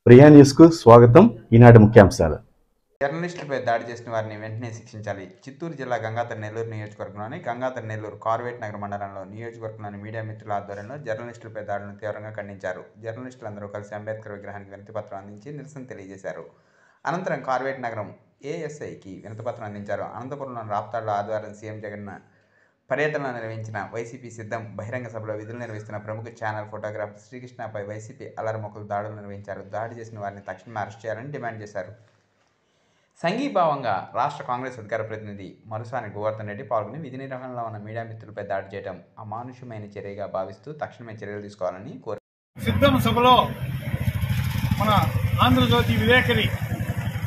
Priya news కు స్వాగతం. ఈనాటి ముఖ్యాంశాలు. జర్నలిస్టులపై దాడి చేసిన వారిని వెంటనే శిక్షించాలి. చిత్తూరు జిల్లా గంగాధర నెల్లూరు నియోజకవర్గంలోని గంగాధర నెల్లూరు కార్వేట్ నగర మండలంలో నియోజకవర్గంలోని మీడియా మిత్రుల ఆధ్వర్యంలో జర్నలిస్టులపై దాడులను తీవ్రంగా ఖండించారు. జర్నలిస్టులందరూ కలిసి అంబేద్కర్ విగ్రహానికి వినతిపత్రం అందించి నిరసన తెలియజేశారు. అనంతరం కార్వేట్ నగరం ఏఎస్ఐకి వినతిపత్రం అందించారు. అనంతపురంలోని రాప్తాడులో ఆదివారం సీఎం జగన్ పర్యటనలో నిర్వహించిన వైసీపీ సిద్ధం బహిరంగ సభలో విధులు నిర్వహిస్తున్న ప్రముఖ ఛానల్ ఫోటోగ్రాఫర్ శ్రీకృష్ణపై వైసీపీ అల్లరిమొక్కలు దాడులు నిర్వహించారు. దాడి చేసిన వారిని తక్షణమే అరెస్ట్ చేయాలని డిమాండ్ చేశారు. సంఘీభావంగా రాష్ట్ర కాంగ్రెస్ అధికార ప్రతినిధి మరుసాని గోవర్ధన్ రెడ్డి పాల్గొని విధి నిర్వహణలో ఉన్న మీడియా మిత్రులపై దాడి చేయడం అమానుషమైన చర్యగా భావిస్తూ తక్షణమే చర్యలు తీసుకోవాలని కోరారు. సిద్ధం సభలో మన ఆంధ్రజ్యోతి విలేకరి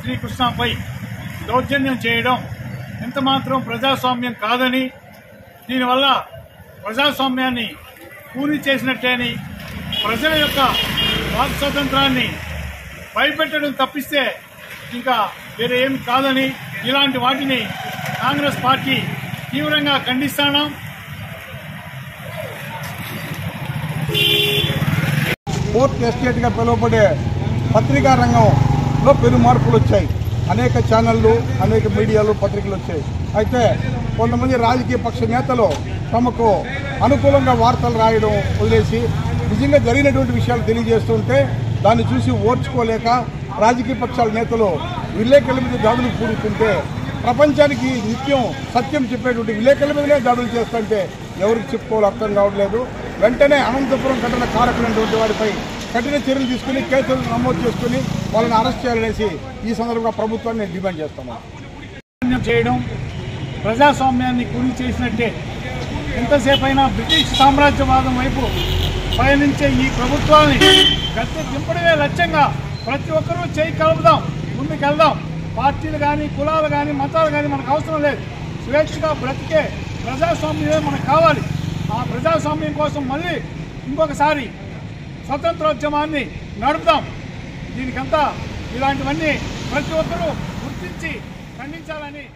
శ్రీకృష్ణపై దౌర్జన్యం చేయడం ఎంతమాత్రం ప్రజాస్వామ్యం కాదని, దీనివల్ల ప్రజాస్వామ్యాన్ని పూర్తి చేసినట్టేని, ప్రజల యొక్క వాక్ స్వాతంత్రాన్ని భయపెట్టడం తప్పిస్తే ఇంకా వేరే ఏమి కాదని, ఇలాంటి వాటిని కాంగ్రెస్ పార్టీ తీవ్రంగా ఖండిస్తున్నాం. ఫోర్త్ ఎస్టేట్గా పిలువబడే పత్రికా రంగంలో పెను మార్పులు వచ్చాయి. అనేక ఛానళ్లు, అనేక మీడియాలు, పత్రికలు వచ్చాయి. అయితే కొంతమంది రాజకీయ పక్ష నేతలు తమకు అనుకూలంగా వార్తలు రాయడం వదిలేసి నిజంగా జరిగినటువంటి విషయాలు తెలియజేస్తుంటే దాన్ని చూసి ఓర్చుకోలేక రాజకీయ పక్షాల నేతలు విలేకరుల మీద దాడులు పూడుతుంటే, ప్రపంచానికి నిత్యం సత్యం చెప్పేటువంటి విలేకరుల మీదనే దాడులు చేస్తుంటే ఎవరికి చెప్పుకోవాలో అర్థం కావట్లేదు. వెంటనే అనంతపురం ఘటన కారకులైనటువంటి వారిపై కఠిన చర్యలు తీసుకుని కేసులు నమోదు చేసుకుని వాళ్ళని అరెస్ట్ చేయాలనేసి ఈ సందర్భంగా ప్రభుత్వాన్ని నేను డిమాండ్ చేస్తున్నాను. చేయడం ప్రజాస్వామ్యాన్ని కూలి చేసినట్టే. ఎంతసేపు అయినా బ్రిటిష్ సామ్రాజ్యవాదం వైపు పయనించే ఈ ప్రభుత్వాన్ని గద్దె దింపడమే లక్ష్యంగా ప్రతి ఒక్కరూ చేయి కలుపుదాం, ముందుకెళ్దాం. పార్టీలు కానీ, కులాలు కానీ, మతాలు కానీ మనకు అవసరం లేదు. స్వేచ్ఛగా బ్రతికే ప్రజాస్వామ్యమే మనకు కావాలి. ఆ ప్రజాస్వామ్యం కోసం మళ్ళీ ఇంకొకసారి స్వతంత్రోద్యమాన్ని నడుపుదాం. దీనికంతా ఇలాంటివన్నీ ప్రతి ఒక్కరూ గుర్తించి ఖండించాలని